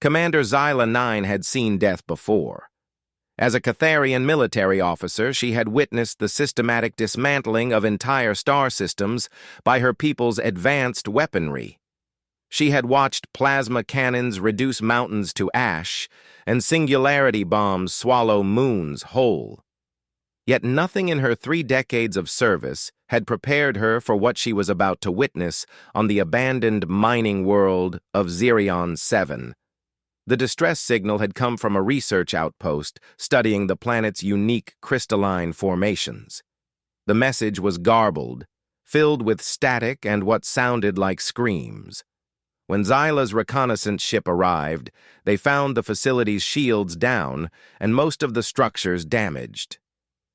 Commander Xyla 9 had seen death before. As a Catharian military officer, she had witnessed the systematic dismantling of entire star systems by her people's advanced weaponry. She had watched plasma cannons reduce mountains to ash and singularity bombs swallow moons whole. Yet nothing in her 3 decades of service had prepared her for what she was about to witness on the abandoned mining world of Xerion 7. The distress signal had come from a research outpost studying the planet's unique crystalline formations. The message was garbled, filled with static and what sounded like screams. When Xyla's reconnaissance ship arrived, they found the facility's shields down and most of the structures damaged.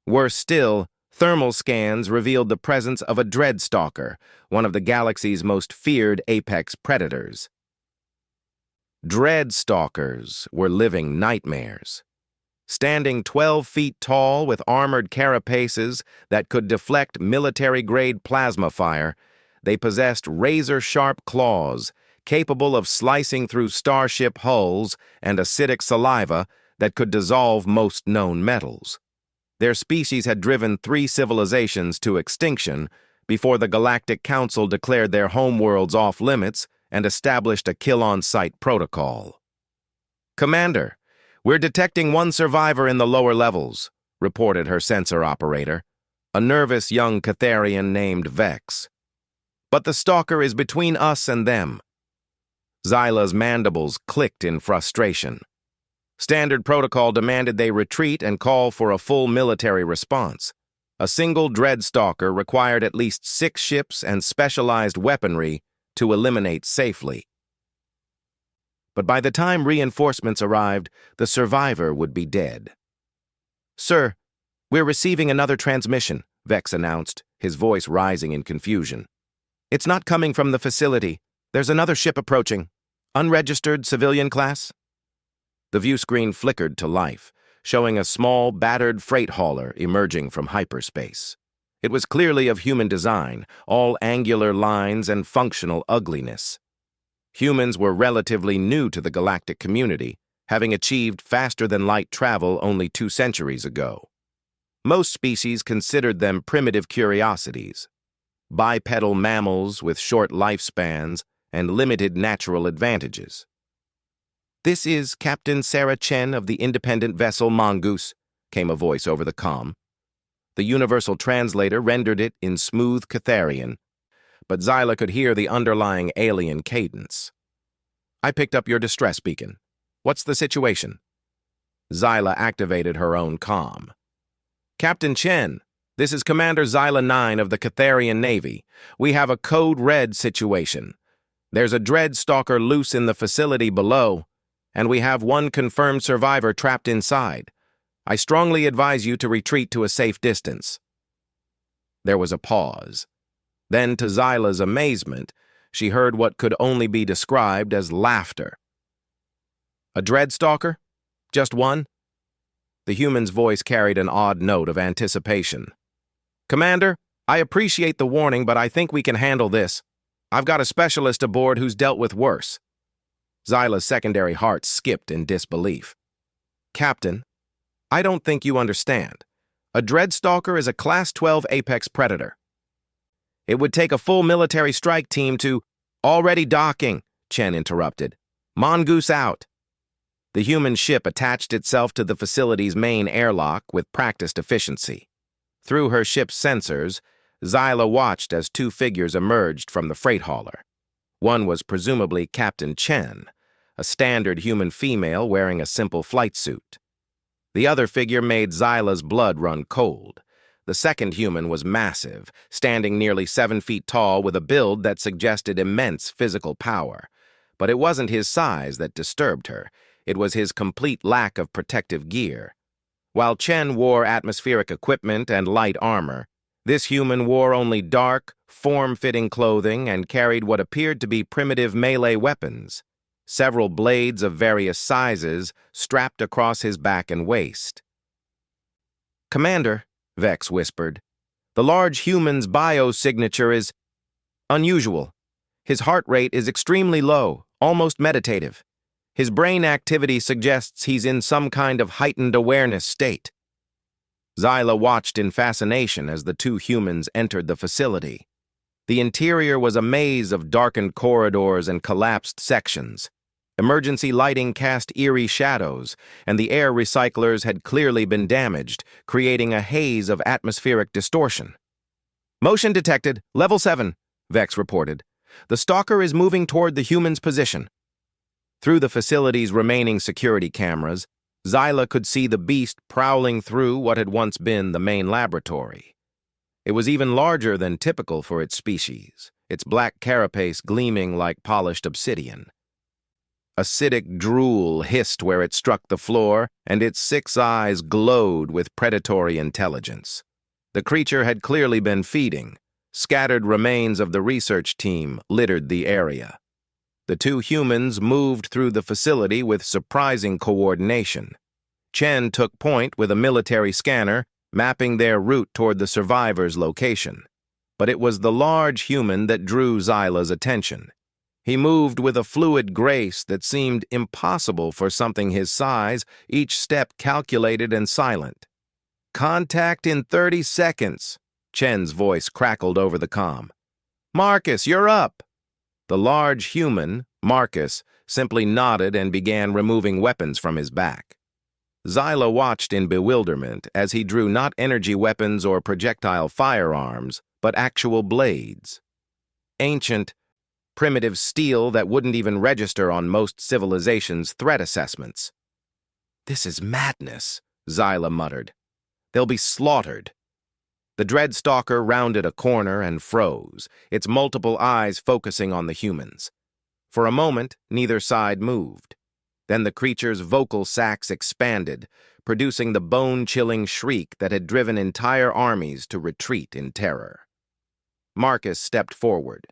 Worse still, thermal scans revealed the presence of a Dreadstalker, one of the galaxy's most feared apex predators. Dreadstalkers were living nightmares. Standing 12 feet tall with armored carapaces that could deflect military-grade plasma fire, they possessed razor-sharp claws capable of slicing through starship hulls and acidic saliva that could dissolve most known metals. Their species had driven 3 civilizations to extinction before the Galactic Council declared their homeworlds off-limits and established a kill-on-sight protocol. "Commander, we're detecting 1 survivor in the lower levels," reported her sensor operator, a nervous young Catharian named Vex. "But the stalker is between us and them." Xyla's mandibles clicked in frustration. Standard protocol demanded they retreat and call for a full military response. A single Dreadstalker required at least 6 ships and specialized weaponry to eliminate safely. But by the time reinforcements arrived, the survivor would be dead. "Sir, we're receiving another transmission," Vex announced, his voice rising in confusion. "It's not coming from the facility. There's another ship approaching. Unregistered civilian class?" The view screen flickered to life, showing a small, battered freight hauler emerging from hyperspace. It was clearly of human design, all angular lines and functional ugliness. Humans were relatively new to the galactic community, having achieved faster-than-light travel only 2 centuries ago. Most species considered them primitive curiosities, bipedal mammals with short lifespans and limited natural advantages. "This is Captain Sarah Chen of the independent vessel Mongoose," came a voice over the comm. The universal translator rendered it in smooth Catharian, but Xyla could hear the underlying alien cadence. "I picked up your distress beacon. What's the situation?" Xyla activated her own comm. "Captain Chen, this is Commander Xyla 9 of the Catharian Navy. We have a Code Red situation. There's a Dreadstalker loose in the facility below, and we have 1 confirmed survivor trapped inside. I strongly advise you to retreat to a safe distance." There was a pause. Then, to Xyla's amazement, she heard what could only be described as laughter. "A Dreadstalker? Just 1?" The human's voice carried an odd note of anticipation. "Commander, I appreciate the warning, but I think we can handle this. I've got a specialist aboard who's dealt with worse." Xyla's secondary heart skipped in disbelief. "Captain, I don't think you understand. A Dreadstalker is a Class 12 apex predator. It would take a full military strike team to—" "Already docking," Chen interrupted. "Mongoose out." The human ship attached itself to the facility's main airlock with practiced efficiency. Through her ship's sensors, Xyla watched as 2 figures emerged from the freight hauler. One was presumably Captain Chen, a standard human female wearing a simple flight suit. The other figure made Xyla's blood run cold. The second human was massive, standing nearly 7 feet tall with a build that suggested immense physical power. But it wasn't his size that disturbed her. It was his complete lack of protective gear. While Chen wore atmospheric equipment and light armor, this human wore only dark, form-fitting clothing and carried what appeared to be primitive melee weapons. Several blades of various sizes strapped across his back and waist. "Commander," Vex whispered, "the large human's biosignature is unusual. His heart rate is extremely low, almost meditative. His brain activity suggests he's in some kind of heightened awareness state. Zyla watched in fascination as the two humans entered the facility. The interior was a maze of darkened corridors and collapsed sections. Emergency lighting cast eerie shadows, and the air recyclers had clearly been damaged, creating a haze of atmospheric distortion. "Motion detected, level 7, Vex reported. "The stalker is moving toward the human's position." Through the facility's remaining security cameras, Zyla could see the beast prowling through what had once been the main laboratory. It was even larger than typical for its species, its black carapace gleaming like polished obsidian. Acidic drool hissed where it struck the floor, and its 6 eyes glowed with predatory intelligence. The creature had clearly been feeding. Scattered remains of the research team littered the area. The two humans moved through the facility with surprising coordination. Chen took point with a military scanner, mapping their route toward the survivor's location. But it was the large human that drew Zyla's attention. He moved with a fluid grace that seemed impossible for something his size, each step calculated and silent. "Contact in 30 seconds, Chen's voice crackled over the comm. "Marcus, you're up!" The large human, Marcus, simply nodded and began removing weapons from his back. Zyla watched in bewilderment as he drew not energy weapons or projectile firearms, but actual blades. Ancient, primitive steel that wouldn't even register on most civilizations' threat assessments. "This is madness," Zyla muttered. "They'll be slaughtered." The Dreadstalker rounded a corner and froze, its multiple eyes focusing on the humans. For a moment, neither side moved. Then the creature's vocal sacs expanded, producing the bone-chilling shriek that had driven entire armies to retreat in terror. Marcus stepped forward.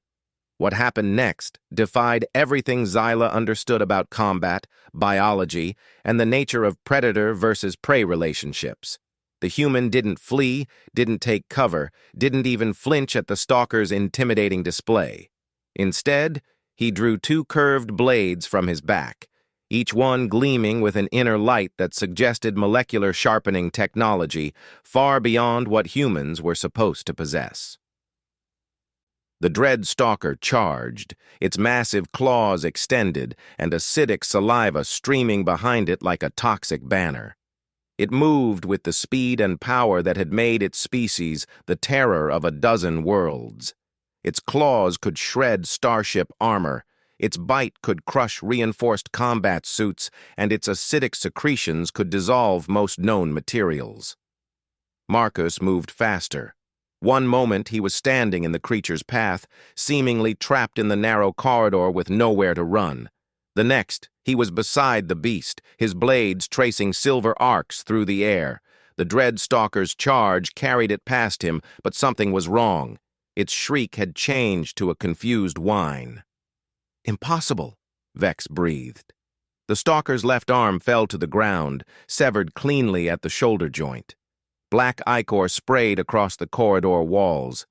What happened next defied everything Zyla understood about combat, biology, and the nature of predator versus prey relationships. The human didn't flee, didn't take cover, didn't even flinch at the stalker's intimidating display. Instead, he drew 2 curved blades from his back, each one gleaming with an inner light that suggested molecular sharpening technology far beyond what humans were supposed to possess. The dread stalker charged, its massive claws extended and acidic saliva streaming behind it like a toxic banner. It moved with the speed and power that had made its species the terror of a dozen worlds. Its claws could shred starship armor, its bite could crush reinforced combat suits, and its acidic secretions could dissolve most known materials. Marcus moved faster. One moment he was standing in the creature's path, seemingly trapped in the narrow corridor with nowhere to run. The next, he was beside the beast, his blades tracing silver arcs through the air. The Dreadstalker's charge carried it past him, but something was wrong. Its shriek had changed to a confused whine. "Impossible," Vex breathed. The stalker's left arm fell to the ground, severed cleanly at the shoulder joint. Black ichor sprayed across the corridor walls.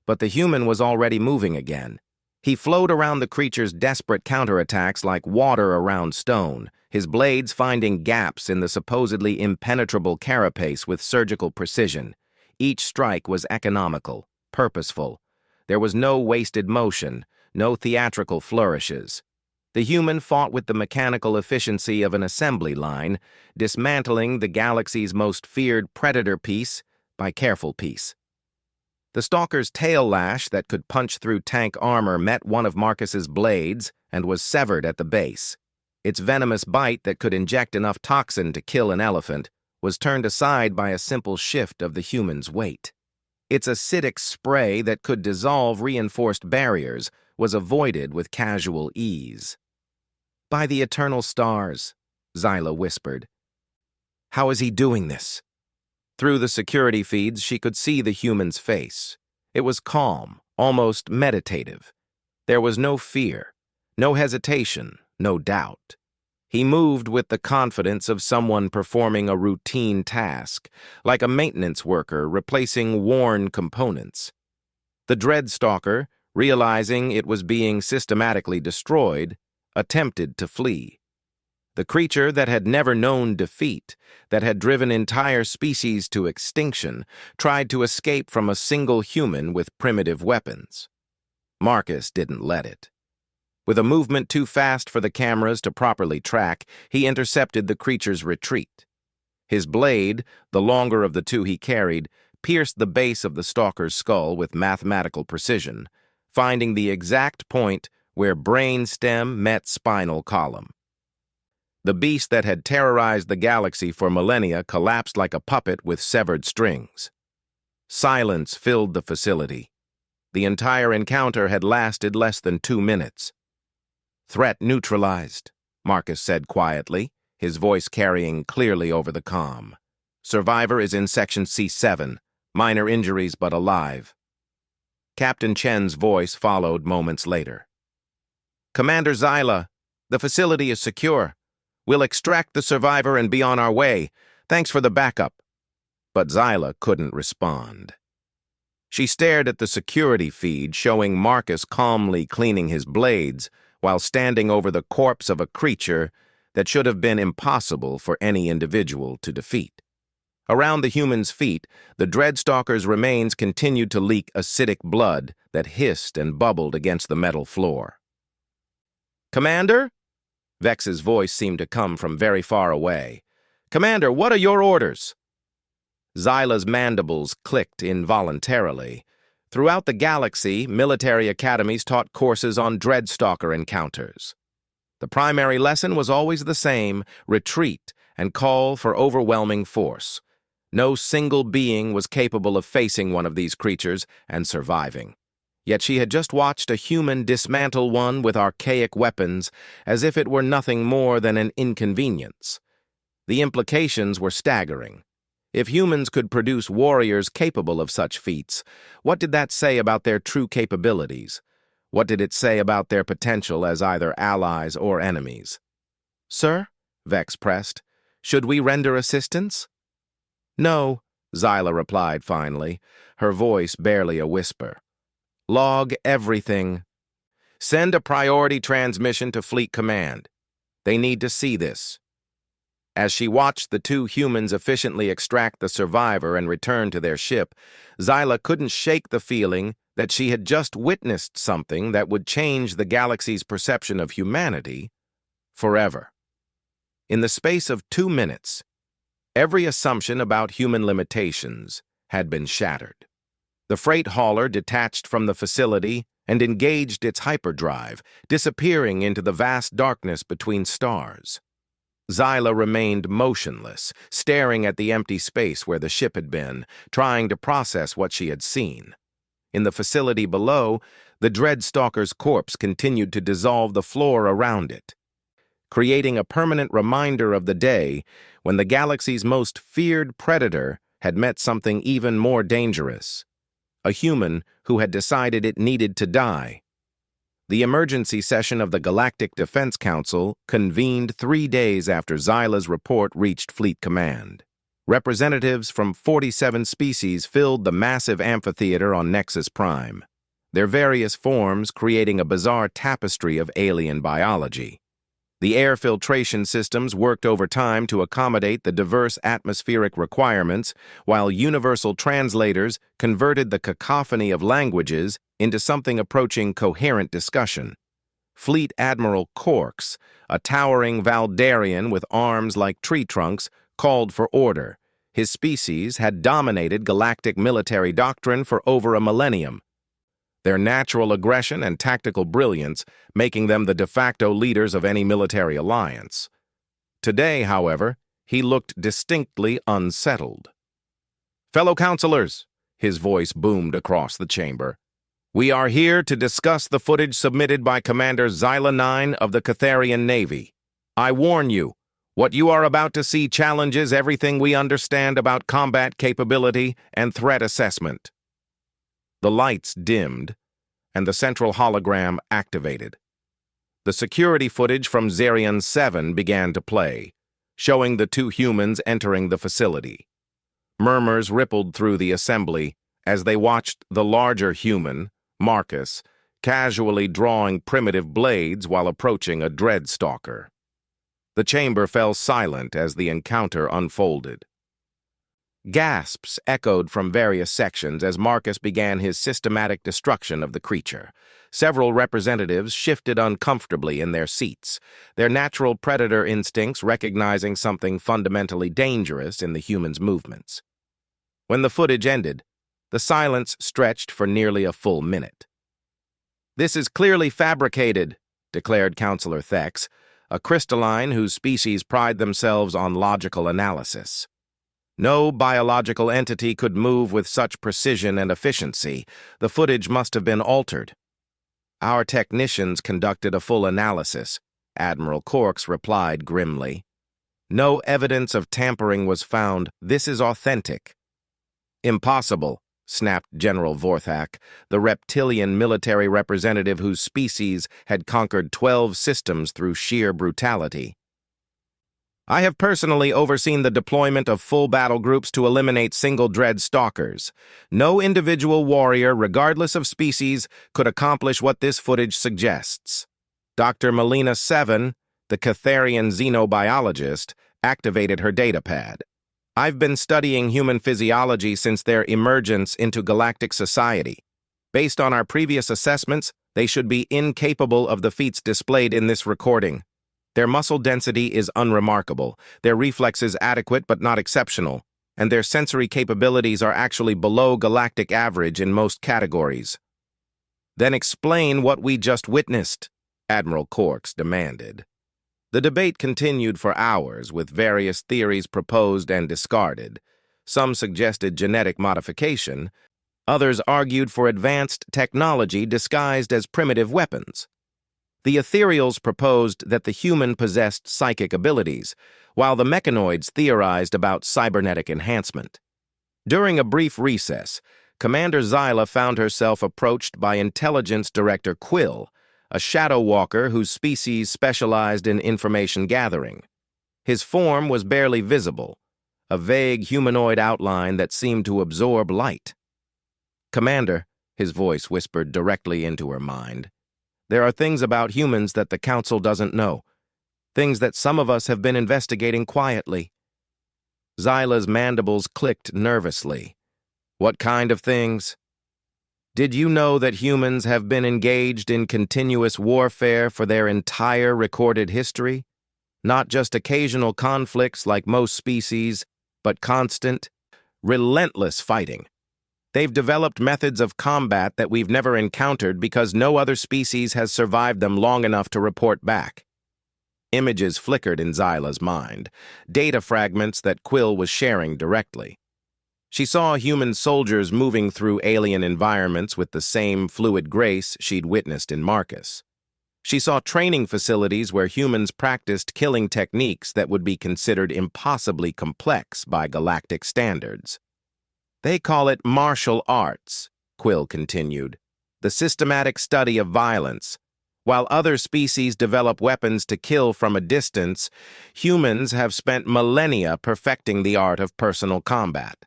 But the human was already moving again. He flowed around the creature's desperate counterattacks like water around stone, his blades finding gaps in the supposedly impenetrable carapace with surgical precision. Each strike was economical, purposeful. There was no wasted motion, no theatrical flourishes. The human fought with the mechanical efficiency of an assembly line, dismantling the galaxy's most feared predator piece by careful piece. The stalker's tail lash that could punch through tank armor met one of Marcus's blades and was severed at the base. Its venomous bite that could inject enough toxin to kill an elephant was turned aside by a simple shift of the human's weight. Its acidic spray that could dissolve reinforced barriers was avoided with casual ease. "By the eternal stars," Zyla whispered. "How is he doing this?" Through the security feeds, she could see the human's face. It was calm, almost meditative. There was no fear, no hesitation, no doubt. He moved with the confidence of someone performing a routine task, like a maintenance worker replacing worn components. The Dreadstalker, realizing it was being systematically destroyed, attempted to flee. The creature that had never known defeat, that had driven entire species to extinction, tried to escape from a single human with primitive weapons. Marcus didn't let it. With a movement too fast for the cameras to properly track, he intercepted the creature's retreat. His blade, the longer of the two he carried, pierced the base of the stalker's skull with mathematical precision, finding the exact point where brain stem met spinal column. The beast that had terrorized the galaxy for millennia collapsed like a puppet with severed strings. Silence filled the facility. The entire encounter had lasted less than 2 minutes. "Threat neutralized," Marcus said quietly, his voice carrying clearly over the comm. "Survivor is in Section C7. Minor injuries but alive." Captain Chen's voice followed moments later. "Commander Zyla, the facility is secure. We'll extract the survivor and be on our way. Thanks for the backup." But Zyla couldn't respond. She stared at the security feed showing Marcus calmly cleaning his blades while standing over the corpse of a creature that should have been impossible for any individual to defeat. Around the human's feet, the Dreadstalker's remains continued to leak acidic blood that hissed and bubbled against the metal floor. "Commander?" Vex's voice seemed to come from very far away. "Commander, what are your orders?" Zyla's mandibles clicked involuntarily. Throughout the galaxy, military academies taught courses on Dreadstalker encounters. The primary lesson was always the same: retreat and call for overwhelming force. No single being was capable of facing one of these creatures and surviving. Yet she had just watched a human dismantle one with archaic weapons as if it were nothing more than an inconvenience. The implications were staggering. If humans could produce warriors capable of such feats, what did that say about their true capabilities? What did it say about their potential as either allies or enemies? "Sir?" Vex pressed. "Should we render assistance?" "No," Zyla replied finally, her voice barely a whisper. "Log everything. Send a priority transmission to Fleet Command. They need to see this." As she watched the two humans efficiently extract the survivor and return to their ship, Zyla couldn't shake the feeling that she had just witnessed something that would change the galaxy's perception of humanity forever. In the space of 2 minutes, every assumption about human limitations had been shattered. The freight hauler detached from the facility and engaged its hyperdrive, disappearing into the vast darkness between stars. Zyla remained motionless, staring at the empty space where the ship had been, trying to process what she had seen. In the facility below, the Dreadstalker's corpse continued to dissolve the floor around it, creating a permanent reminder of the day when the galaxy's most feared predator had met something even more dangerous: a human who had decided it needed to die. The emergency session of the Galactic Defense Council convened 3 days after Zyla's report reached Fleet Command. Representatives from 47 species filled the massive amphitheater on Nexus Prime, their various forms creating a bizarre tapestry of alien biology. The air filtration systems worked overtime to accommodate the diverse atmospheric requirements, while universal translators converted the cacophony of languages into something approaching coherent discussion. Fleet Admiral Corks, a towering Valdarian with arms like tree trunks, called for order. His species had dominated galactic military doctrine for over a millennium, their natural aggression and tactical brilliance making them the de facto leaders of any military alliance. Today, however, he looked distinctly unsettled. "Fellow counselors," his voice boomed across the chamber, "we are here to discuss the footage submitted by Commander Zyla 9 of the Catharian Navy. I warn you, what you are about to see challenges everything we understand about combat capability and threat assessment." The lights dimmed, and the central hologram activated. The security footage from Zerion 7 began to play, showing the two humans entering the facility. Murmurs rippled through the assembly as they watched the larger human, Marcus, casually drawing primitive blades while approaching a Dreadstalker. The chamber fell silent as the encounter unfolded. Gasps echoed from various sections as Marcus began his systematic destruction of the creature. Several representatives shifted uncomfortably in their seats, their natural predator instincts recognizing something fundamentally dangerous in the human's movements. When the footage ended, the silence stretched for nearly a full minute. "This is clearly fabricated," declared Counselor Thex, a crystalline whose species pride themselves on logical analysis. No biological entity could move with such precision and efficiency. The footage must have been altered. "Our technicians conducted a full analysis," Admiral Corks replied grimly. "No evidence of tampering was found. This is authentic." "Impossible," snapped General Vorthak, the reptilian military representative whose species had conquered 12 systems through sheer brutality. "I have personally overseen the deployment of full battle groups to eliminate single dread stalkers. No individual warrior, regardless of species, could accomplish what this footage suggests." Dr. Melina Seven, the Catharian xenobiologist, activated her datapad. "I've been studying human physiology since their emergence into galactic society. Based on our previous assessments, they should be incapable of the feats displayed in this recording. Their muscle density is unremarkable, their reflexes adequate but not exceptional, and their sensory capabilities are actually below galactic average in most categories." "Then explain what we just witnessed," Admiral Corks demanded. The debate continued for hours, with various theories proposed and discarded. Some suggested genetic modification, others argued for advanced technology disguised as primitive weapons. The ethereals proposed that the human possessed psychic abilities, while the mechanoids theorized about cybernetic enhancement. During a brief recess, Commander Zyla found herself approached by Intelligence Director Quill, a shadow walker whose species specialized in information gathering. His form was barely visible, a vague humanoid outline that seemed to absorb light. "Commander," his voice whispered directly into her mind, "there are things about humans that the Council doesn't know, things that some of us have been investigating quietly." Zyla's mandibles clicked nervously. "What kind of things?" "Did you know that humans have been engaged in continuous warfare for their entire recorded history? Not just occasional conflicts like most species, but constant, relentless fighting. They've developed methods of combat that we've never encountered because no other species has survived them long enough to report back." Images flickered in Zyla's mind, data fragments that Quill was sharing directly. She saw human soldiers moving through alien environments with the same fluid grace she'd witnessed in Marcus. She saw training facilities where humans practiced killing techniques that would be considered impossibly complex by galactic standards. "They call it martial arts," Quill continued, "the systematic study of violence. While other species develop weapons to kill from a distance, humans have spent millennia perfecting the art of personal combat.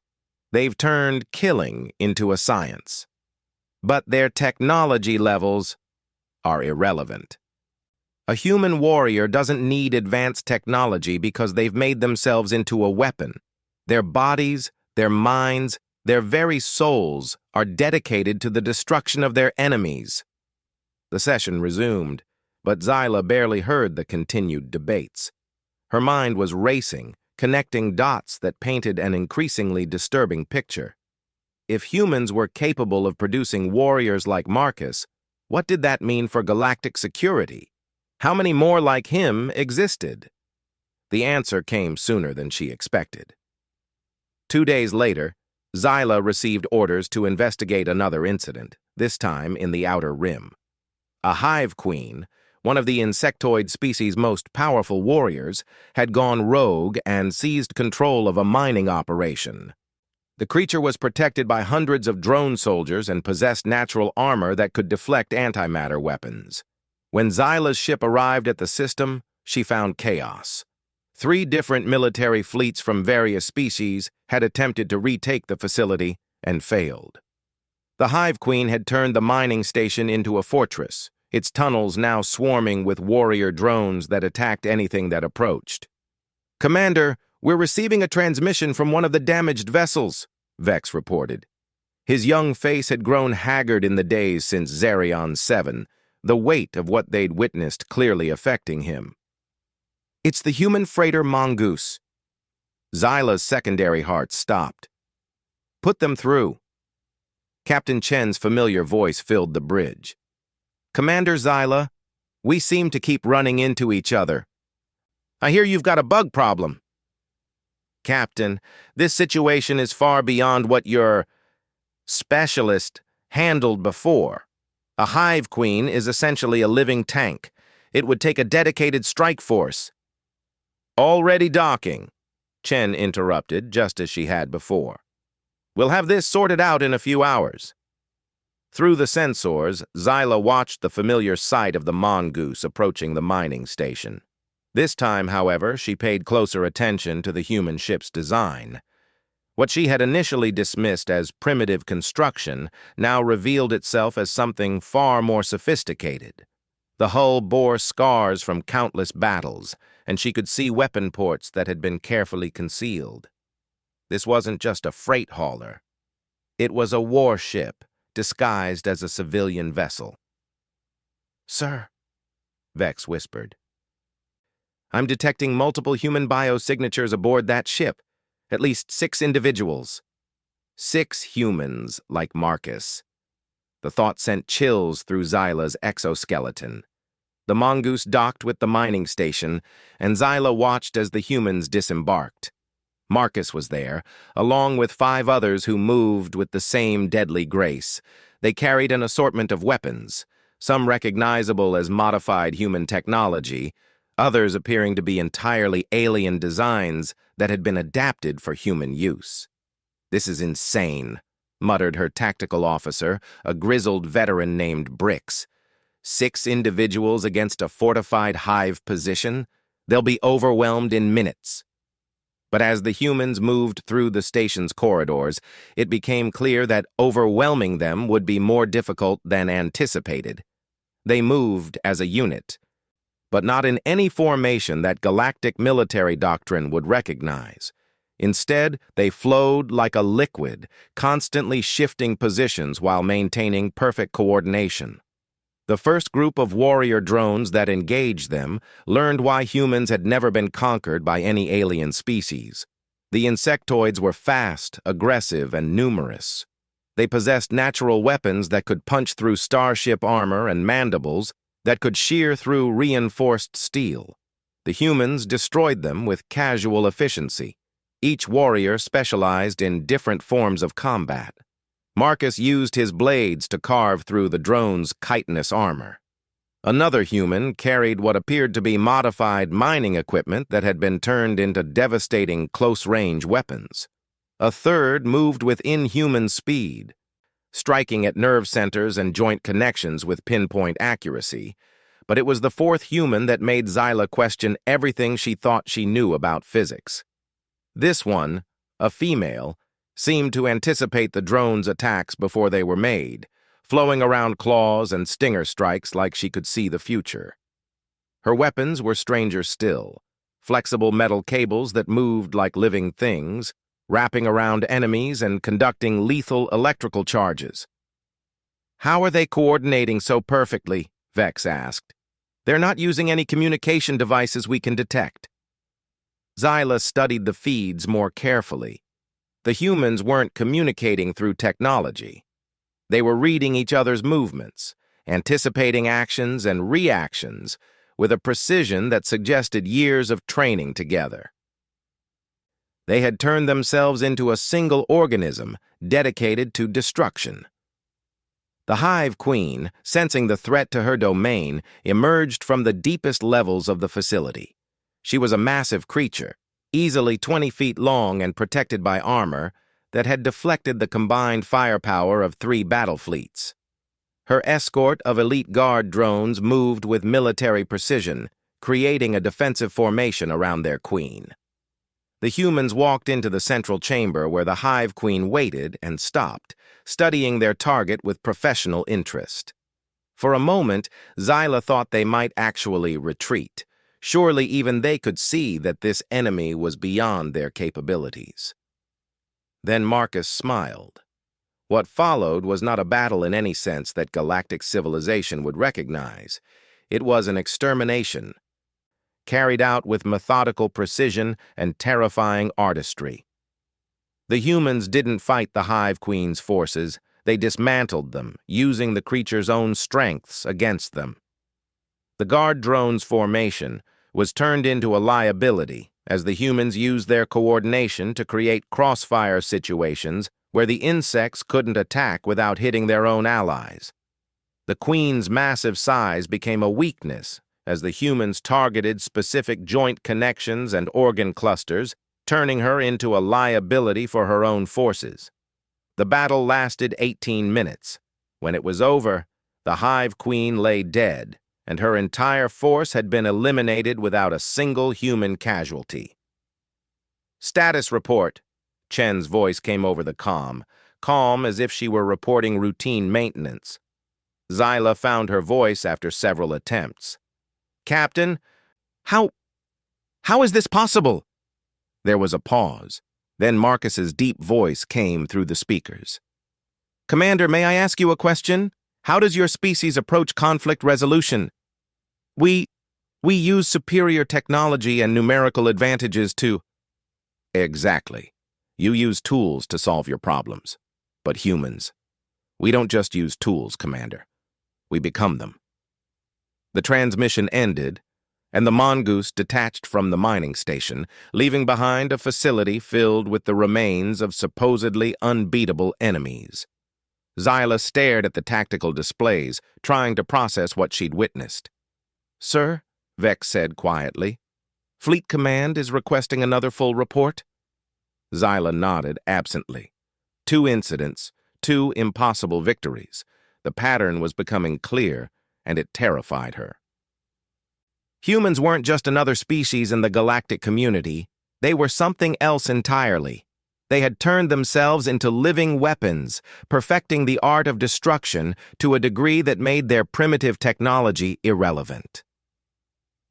They've turned killing into a science. But their technology levels are irrelevant. A human warrior doesn't need advanced technology because they've made themselves into a weapon. Their bodies, their minds, their very souls are dedicated to the destruction of their enemies." The session resumed, but Zyla barely heard the continued debates. Her mind was racing, connecting dots that painted an increasingly disturbing picture. If humans were capable of producing warriors like Marcus, what did that mean for galactic security? How many more like him existed? The answer came sooner than she expected. 2 days later, Zyla received orders to investigate another incident, this time in the Outer Rim. A hive queen, one of the insectoid species' most powerful warriors, had gone rogue and seized control of a mining operation. The creature was protected by hundreds of drone soldiers and possessed natural armor that could deflect antimatter weapons. When Zyla's ship arrived at the system, she found chaos. 3 different military fleets from various species had attempted to retake the facility and failed. The Hive Queen had turned the mining station into a fortress, its tunnels now swarming with warrior drones that attacked anything that approached. "Commander, we're receiving a transmission from one of the damaged vessels," Vex reported. His young face had grown haggard in the days since Zarion 7, the weight of what they'd witnessed clearly affecting him. "It's the human freighter Mongoose." Xyla's secondary heart stopped. "Put them through." Captain Chen's familiar voice filled the bridge. "Commander Xyla, we seem to keep running into each other. I hear you've got a bug problem." "Captain, this situation is far beyond what your specialist handled before. A hive queen is essentially a living tank. It would take a dedicated strike force." "Already docking," Chen interrupted, just as she had before. "We'll have this sorted out in a few hours." Through the sensors, Xyla watched the familiar sight of the mongoose approaching the mining station. This time, however, she paid closer attention to the human ship's design. What she had initially dismissed as primitive construction now revealed itself as something far more sophisticated. The hull bore scars from countless battles, and she could see weapon ports that had been carefully concealed. This wasn't just a freight hauler. It was a warship, disguised as a civilian vessel. "Sir," Vex whispered, "I'm detecting multiple human biosignatures aboard that ship. At least 6 individuals. 6 humans like Marcus." The thought sent chills through Xyla's exoskeleton. The mongoose docked with the mining station, and Xyla watched as the humans disembarked. Marcus was there, along with 5 others who moved with the same deadly grace. They carried an assortment of weapons, some recognizable as modified human technology, others appearing to be entirely alien designs that had been adapted for human use. "This is insane," muttered her tactical officer, a grizzled veteran named Brix. 6 individuals against a fortified hive position? They'll be overwhelmed in minutes. But as the humans moved through the station's corridors, it became clear that overwhelming them would be more difficult than anticipated. They moved as a unit, but not in any formation that galactic military doctrine would recognize. Instead, they flowed like a liquid, constantly shifting positions while maintaining perfect coordination. The first group of warrior drones that engaged them learned why humans had never been conquered by any alien species. The insectoids were fast, aggressive, and numerous. They possessed natural weapons that could punch through starship armor and mandibles that could shear through reinforced steel. The humans destroyed them with casual efficiency. Each warrior specialized in different forms of combat. Marcus used his blades to carve through the drone's chitinous armor. Another human carried what appeared to be modified mining equipment that had been turned into devastating close-range weapons. A third moved with inhuman speed, striking at nerve centers and joint connections with pinpoint accuracy. But it was the 4th human that made Xyla question everything she thought she knew about physics. This one, a female, seemed to anticipate the drone's attacks before they were made, flowing around claws and stinger strikes like she could see the future. Her weapons were stranger still, flexible metal cables that moved like living things, wrapping around enemies and conducting lethal electrical charges. "How are they coordinating so perfectly?" Vex asked. "They're not using any communication devices we can detect." Xyla studied the feeds more carefully. The humans weren't communicating through technology. They were reading each other's movements, anticipating actions and reactions with a precision that suggested years of training together. They had turned themselves into a single organism dedicated to destruction. The Hive Queen, sensing the threat to her domain, emerged from the deepest levels of the facility. She was a massive creature, easily 20 feet long and protected by armor that had deflected the combined firepower of 3 battle fleets. Her escort of elite guard drones moved with military precision, creating a defensive formation around their queen. The humans walked into the central chamber where the Hive Queen waited and stopped, studying their target with professional interest. For a moment, Zyla thought they might actually retreat. Surely even they could see that this enemy was beyond their capabilities. Then Marcus smiled. What followed was not a battle in any sense that galactic civilization would recognize. It was an extermination, carried out with methodical precision and terrifying artistry. The humans didn't fight the Hive Queen's forces. They dismantled them, using the creature's own strengths against them. The guard drone's formation was turned into a liability as the humans used their coordination to create crossfire situations where the insects couldn't attack without hitting their own allies. The Queen's massive size became a weakness as the humans targeted specific joint connections and organ clusters, turning her into a liability for her own forces. The battle lasted 18 minutes. When it was over, the Hive Queen lay dead, and her entire force had been eliminated without a single human casualty. "Status report," Chen's voice came over the comm, calm as if she were reporting routine maintenance. Zyla found her voice after several attempts. "Captain, how is this possible?" There was a pause. Then Marcus's deep voice came through the speakers. "Commander, may I ask you a question? How does your species approach conflict resolution?" We use superior technology and numerical advantages to..." "Exactly. You use tools to solve your problems. But humans, we don't just use tools, Commander. We become them." The transmission ended, and the mongoose detached from the mining station, leaving behind a facility filled with the remains of supposedly unbeatable enemies. Zyla stared at the tactical displays, trying to process what she'd witnessed. "Sir," Vex said quietly, "Fleet Command is requesting another full report." Zyla nodded absently. 2 incidents, 2 impossible victories. The pattern was becoming clear, and it terrified her. Humans weren't just another species in the galactic community. They were something else entirely. They had turned themselves into living weapons, perfecting the art of destruction to a degree that made their primitive technology irrelevant.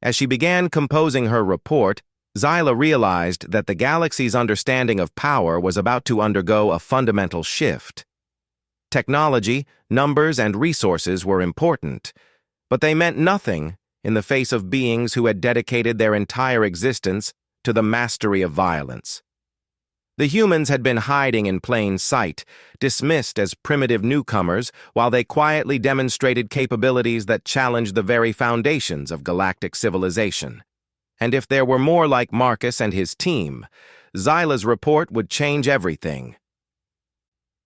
As she began composing her report, Zyla realized that the galaxy's understanding of power was about to undergo a fundamental shift. Technology, numbers, and resources were important, but they meant nothing in the face of beings who had dedicated their entire existence to the mastery of violence. The humans had been hiding in plain sight, dismissed as primitive newcomers, while they quietly demonstrated capabilities that challenged the very foundations of galactic civilization. And if there were more like Marcus and his team, Zyla's report would change everything.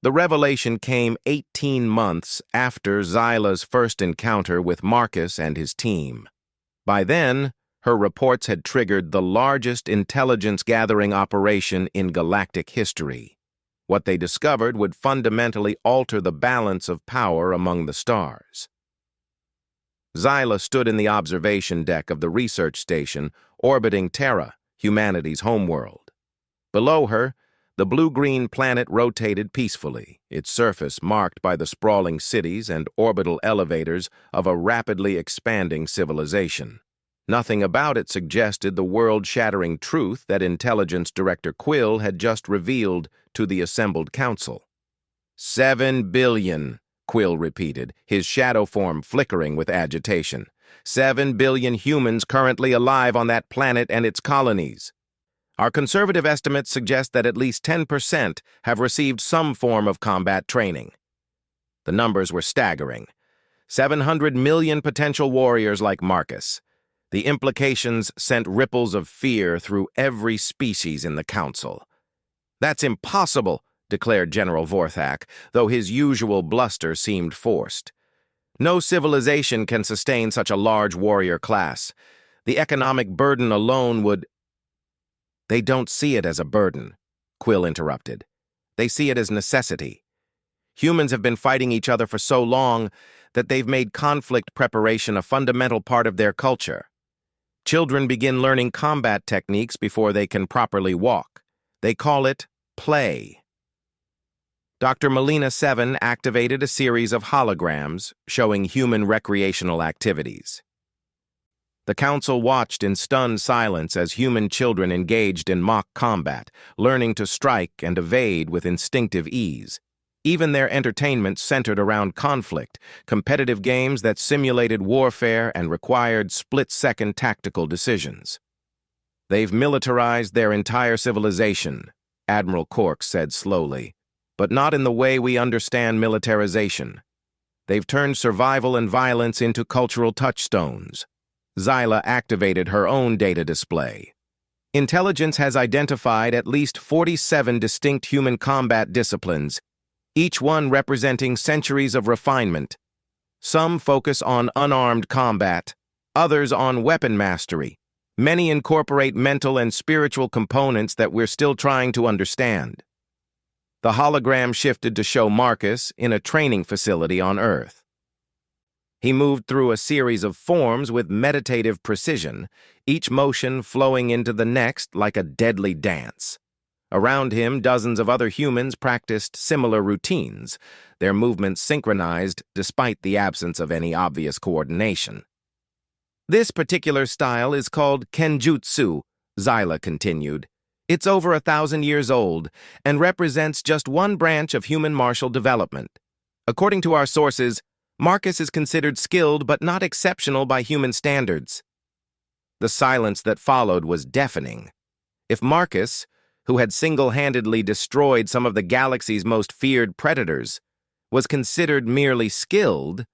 The revelation came 18 months after Zyla's first encounter with Marcus and his team. By then, her reports had triggered the largest intelligence-gathering operation in galactic history. What they discovered would fundamentally alter the balance of power among the stars. Zyla stood in the observation deck of the research station orbiting Terra, humanity's homeworld. Below her, the blue-green planet rotated peacefully, its surface marked by the sprawling cities and orbital elevators of a rapidly expanding civilization. Nothing about it suggested the world-shattering truth that Intelligence Director Quill had just revealed to the assembled council. 7 billion, Quill repeated, his shadow form flickering with agitation. 7 billion humans currently alive on that planet and its colonies. Our conservative estimates suggest that at least 10% have received some form of combat training. The numbers were staggering. 700 million potential warriors like Marcus. The implications sent ripples of fear through every species in the council. "That's impossible," declared General Vorthak, though his usual bluster seemed forced. "No civilization can sustain such a large warrior class. The economic burden alone would—" "They don't see it as a burden," Quill interrupted. "They see it as necessity. Humans have been fighting each other for so long that they've made conflict preparation a fundamental part of their culture. Children begin learning combat techniques before they can properly walk. They call it play." Dr. Melina 7 activated a series of holograms showing human recreational activities. The council watched in stunned silence as human children engaged in mock combat, learning to strike and evade with instinctive ease. Even their entertainment centered around conflict, competitive games that simulated warfare and required split-second tactical decisions. "They've militarized their entire civilization," Admiral Cork said slowly, "but not in the way we understand militarization. They've turned survival and violence into cultural touchstones." Zyla activated her own data display. Intelligence has identified at least 47 distinct human combat disciplines, each one representing centuries of refinement. Some focus on unarmed combat, others on weapon mastery. Many incorporate mental and spiritual components that we're still trying to understand. The hologram shifted to show Marcus in a training facility on Earth. He moved through a series of forms with meditative precision, each motion flowing into the next like a deadly dance. Around him, dozens of other humans practiced similar routines, their movements synchronized despite the absence of any obvious coordination. "This particular style is called Kenjutsu," Zyla continued. "It's over 1,000 years old and represents just one branch of human martial development. According to our sources, Marcus is considered skilled but not exceptional by human standards." The silence that followed was deafening. If Marcus, who had single-handedly destroyed some of the galaxy's most feared predators, was considered merely skilled,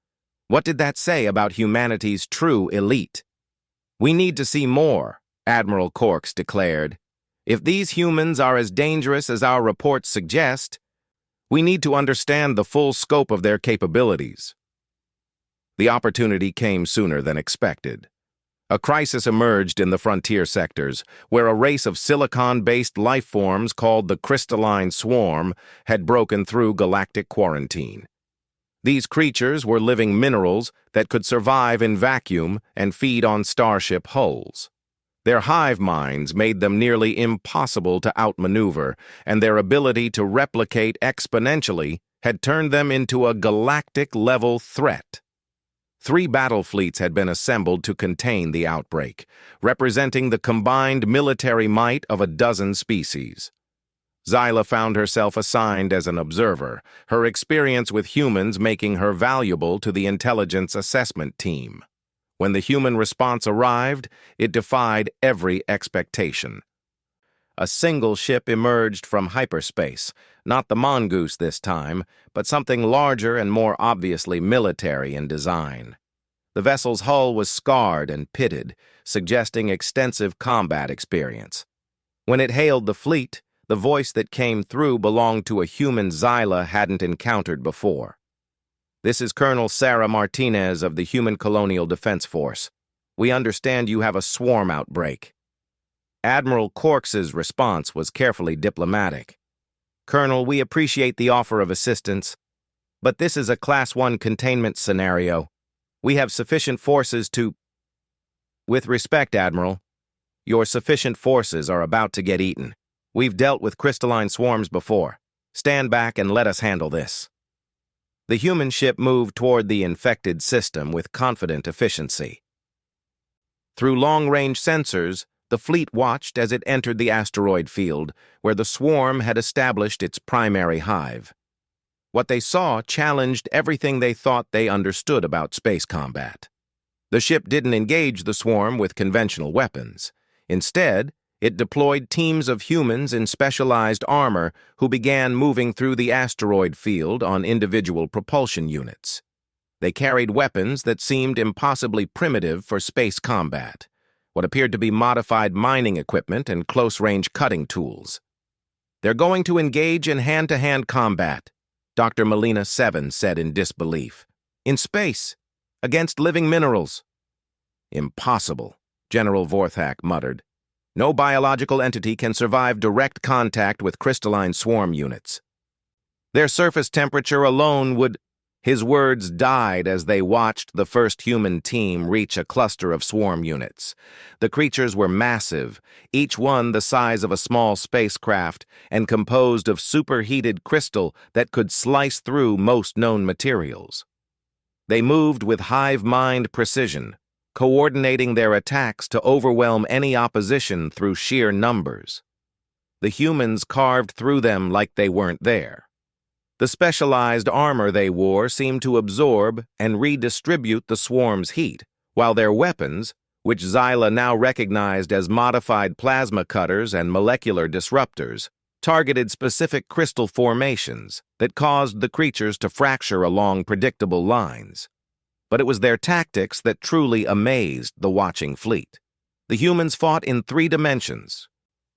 what did that say about humanity's true elite? "We need to see more," Admiral Corks declared. "If these humans are as dangerous as our reports suggest, we need to understand the full scope of their capabilities." The opportunity came sooner than expected. A crisis emerged in the frontier sectors, where a race of silicon-based life forms called the Crystalline Swarm had broken through galactic quarantine. These creatures were living minerals that could survive in vacuum and feed on starship hulls. Their hive minds made them nearly impossible to outmaneuver, and their ability to replicate exponentially had turned them into a galactic-level threat. 3 battle fleets had been assembled to contain the outbreak, representing the combined military might of a dozen species. Zyla found herself assigned as an observer, her experience with humans making her valuable to the intelligence assessment team. When the human response arrived, it defied every expectation. A single ship emerged from hyperspace, not the mongoose this time, but something larger and more obviously military in design. The vessel's hull was scarred and pitted, suggesting extensive combat experience. When it hailed the fleet, the voice that came through belonged to a human Zyla hadn't encountered before. "This is Colonel Sarah Martinez of the Human Colonial Defense Force. We understand you have a swarm outbreak." Admiral Corks's response was carefully diplomatic. "Colonel, we appreciate the offer of assistance, but this is a Class 1 containment scenario. We have sufficient forces to—" "With respect, Admiral, your sufficient forces are about to get eaten. We've dealt with crystalline swarms before. Stand back and let us handle this." The human ship moved toward the infected system with confident efficiency. Through long-range sensors, the fleet watched as it entered the asteroid field, where the swarm had established its primary hive. What they saw challenged everything they thought they understood about space combat. The ship didn't engage the swarm with conventional weapons. Instead, it deployed teams of humans in specialized armor who began moving through the asteroid field on individual propulsion units. They carried weapons that seemed impossibly primitive for space combat, what appeared to be modified mining equipment and close-range cutting tools. "They're going to engage in hand-to-hand combat," Dr. Melina 7 said in disbelief. "In space, against living minerals." "Impossible," General Vorthak muttered. "No biological entity can survive direct contact with crystalline swarm units. Their surface temperature alone would—" His words died as they watched the first human team reach a cluster of swarm units. The creatures were massive, each one the size of a small spacecraft and composed of superheated crystal that could slice through most known materials. They moved with hive-mind precision, coordinating their attacks to overwhelm any opposition through sheer numbers. The humans carved through them like they weren't there. The specialized armor they wore seemed to absorb and redistribute the swarm's heat, while their weapons, which Xyla now recognized as modified plasma cutters and molecular disruptors, targeted specific crystal formations that caused the creatures to fracture along predictable lines. But it was their tactics that truly amazed the watching fleet. The humans fought in 3 dimensions,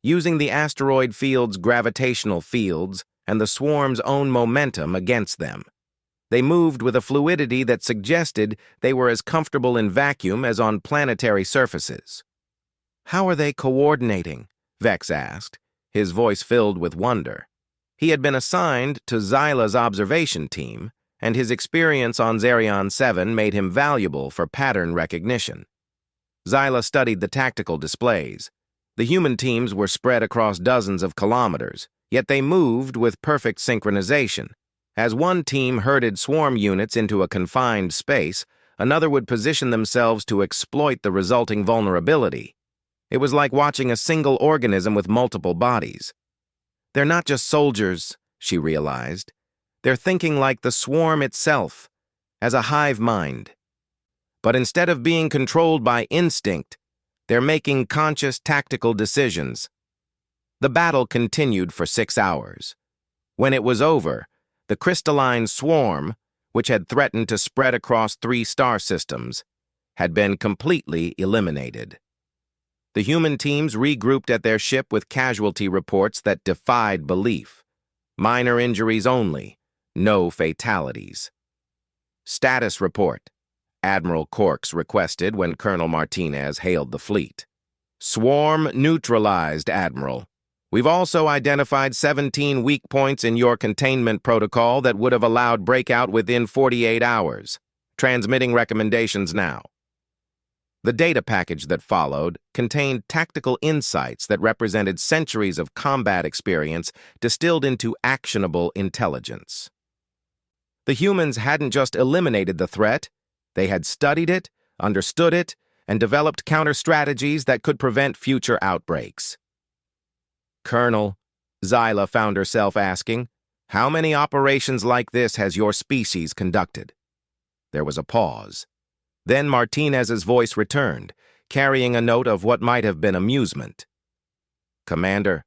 using the asteroid field's gravitational fields and the swarm's own momentum against them. They moved with a fluidity that suggested they were as comfortable in vacuum as on planetary surfaces. "How are they coordinating?" Vex asked, his voice filled with wonder. He had been assigned to Xyla's observation team, and his experience on Xerion 7 made him valuable for pattern recognition. Xyla studied the tactical displays. The human teams were spread across dozens of kilometers, yet they moved with perfect synchronization. As one team herded swarm units into a confined space, another would position themselves to exploit the resulting vulnerability. It was like watching a single organism with multiple bodies. "They're not just soldiers," she realized. "They're thinking like the swarm itself, as a hive mind. But instead of being controlled by instinct, they're making conscious tactical decisions." The battle continued for 6 hours. When it was over, the crystalline swarm, which had threatened to spread across 3 star systems, had been completely eliminated. The human teams regrouped at their ship with casualty reports that defied belief. Minor injuries only, no fatalities. "Status report," Admiral Corks requested when Colonel Martinez hailed the fleet. "Swarm neutralized, Admiral. We've also identified 17 weak points in your containment protocol that would have allowed breakout within 48 hours. Transmitting recommendations now." The data package that followed contained tactical insights that represented centuries of combat experience distilled into actionable intelligence. The humans hadn't just eliminated the threat, they had studied it, understood it, and developed counter-strategies that could prevent future outbreaks. "Colonel," Xyla found herself asking, "how many operations like this has your species conducted?" There was a pause. Then Martinez's voice returned, carrying a note of what might have been amusement. "Commander,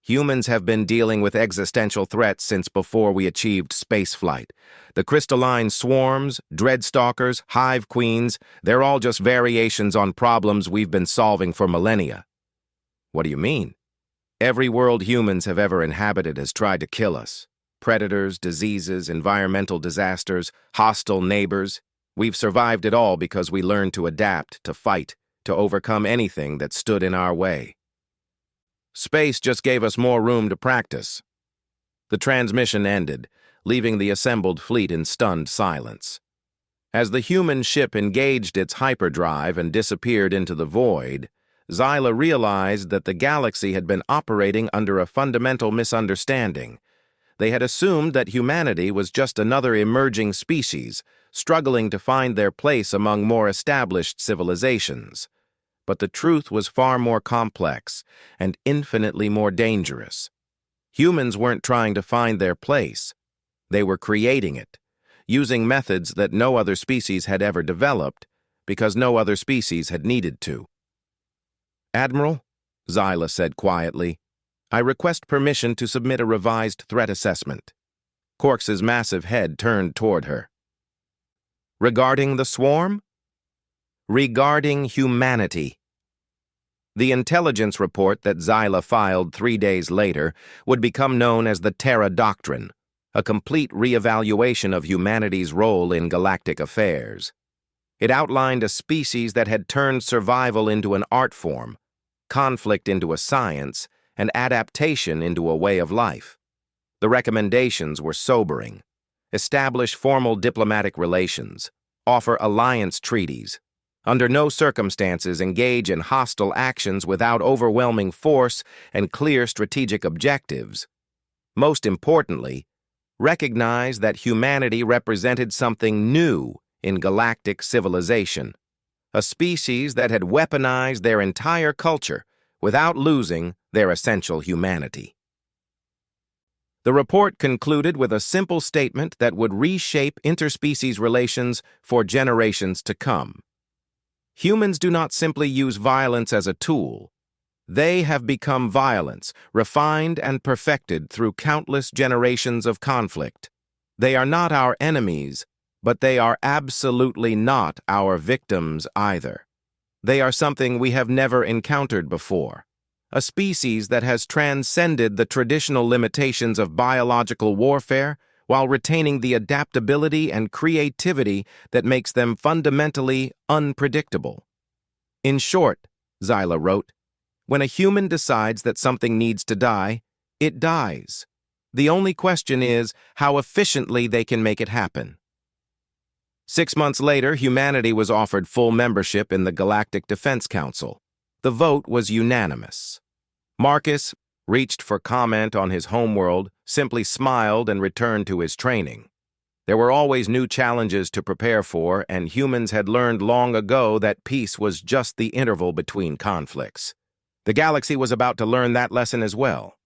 humans have been dealing with existential threats since before we achieved spaceflight. The crystalline swarms, dreadstalkers, hive queens, they're all just variations on problems we've been solving for millennia." "What do you mean?" "Every world humans have ever inhabited has tried to kill us. Predators, diseases, environmental disasters, hostile neighbors. We've survived it all because we learned to adapt, to fight, to overcome anything that stood in our way. Space just gave us more room to practice." The transmission ended, leaving the assembled fleet in stunned silence. As the human ship engaged its hyperdrive and disappeared into the void, Xyla realized that the galaxy had been operating under a fundamental misunderstanding. They had assumed that humanity was just another emerging species, struggling to find their place among more established civilizations. But the truth was far more complex and infinitely more dangerous. Humans weren't trying to find their place. They were creating it, using methods that no other species had ever developed because no other species had needed to. "Admiral," Xyla said quietly, "I request permission to submit a revised threat assessment." Corks's massive head turned toward her. "Regarding the swarm?" "Regarding humanity." The intelligence report that Xyla filed 3 days later would become known as the Terra Doctrine, a complete reevaluation of humanity's role in galactic affairs. It outlined a species that had turned survival into an art form, conflict into a science, and adaptation into a way of life. The recommendations were sobering. establish formal diplomatic relations, offer alliance treaties, under no circumstances engage in hostile actions without overwhelming force and clear strategic objectives. Most importantly, recognize that humanity represented something new in galactic civilization, a species that had weaponized their entire culture without losing their essential humanity. The report concluded with a simple statement that would reshape interspecies relations for generations to come. Humans do not simply use violence as a tool. They have become violence, refined and perfected through countless generations of conflict. They are not our enemies, but they are absolutely not our victims either. They are something we have never encountered before, a species that has transcended the traditional limitations of biological warfare while retaining the adaptability and creativity that makes them fundamentally unpredictable. In short, Zyla wrote, when a human decides that something needs to die, it dies. The only question is how efficiently they can make it happen. 6 months later, humanity was offered full membership in the Galactic Defense Council. The vote was unanimous. Marcus reached for comment on his homeworld, simply smiled and returned to his training. There were always new challenges to prepare for, and humans had learned long ago that peace was just the interval between conflicts. The galaxy was about to learn that lesson as well.